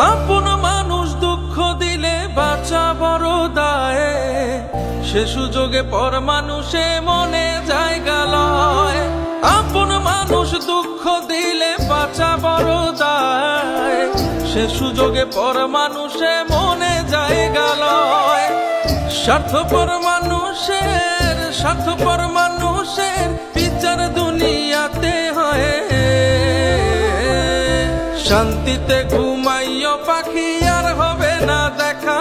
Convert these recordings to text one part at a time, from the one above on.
আপন মানুষ দুঃখ দিলে বাঁচা বড় দায়, সে সুযোগে পর মানুষে মনে জায়গা লয়। আপন মানুষ দুঃখ দিলে বাঁচা বড় দায়, সে সুযোগে পর মানুষে মনে জায়গা লয়। স্বার্থপর মানুষের বিচার দুনিয়াতে হয়। শান্তিতে ঘুমাইও পাখি আর হবে না দেখা,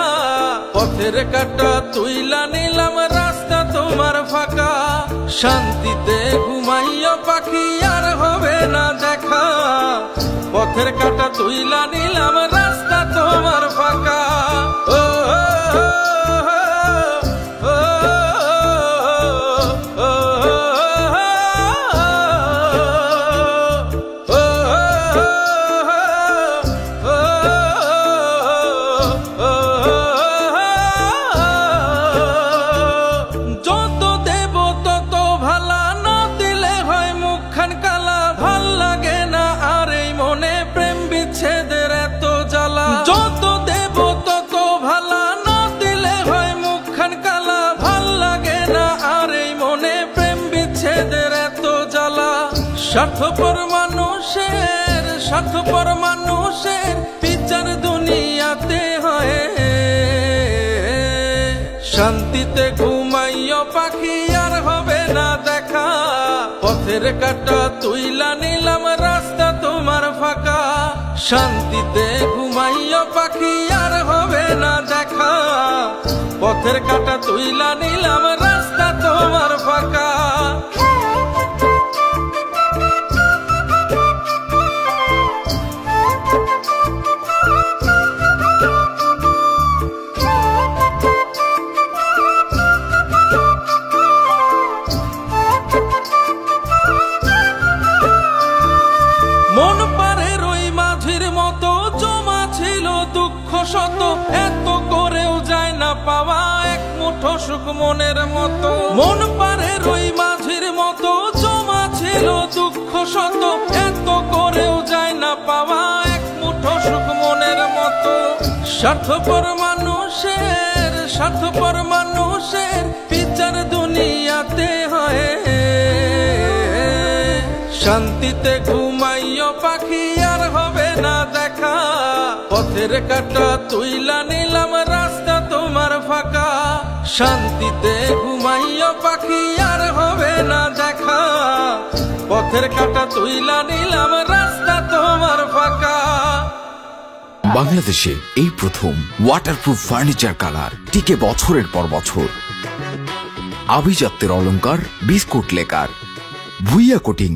পথের কাঁটা তুইলা নিলাম রাস্তা তোমার ফাঁকা। শান্তিতে ঘুমাইও পাখি আর হবে না দেখা, পথের কাঁটা তুইলা নিলাম রাস্তা তোমার ফাঁকা। স্বার্থপর মানুষের বিচার দুনিয়াতে হয়। শান্তিতে ঘুমাইও পাখি আর হবে না দেখা, পথের কাঁটা তুইলা নিলাম রাস্তা তোমার ফাঁকা। শান্তিতে ঘুমাইও পাখি আর হবে না দেখা, পথের কাঁটা তুইলা নিলাম রাস্তা তোমার ফাঁকা। মন পারে রই মাঝির মতো জমা ছিল দুঃখ শত, এত করেও যায় না পাওয়া এক মুঠো সুখ মনের মতো। মন পারে রই মাঝির মতো জমা ছিল দুঃখ শত, এত করেও যায় না পাওয়া এক মুঠো সুখ মনের মতো। স্বার্থপর মানুষের বিচার দুনিয়াতে হয়। শান্তিতে ঘুমাইও পাখি আর হবে না দেখা, পথের কাঁটা তুইলা নিলাম রাস্তা তোমার ফাঁকা। শান্তিতে ঘুমাইও পাখি আর হবে না দেখা, পথের কাঁটা তুইলা নিলাম রাস্তা তোমার ফাঁকা। বাংলাদেশে এই প্রথম ওয়াটারপ্রুফ ফার্নিচার কালার, টিকে বছরের পর বছর। আভিজাত্যের অলংকার বিস্কুট লেকার, ভুইয়া কোটিং।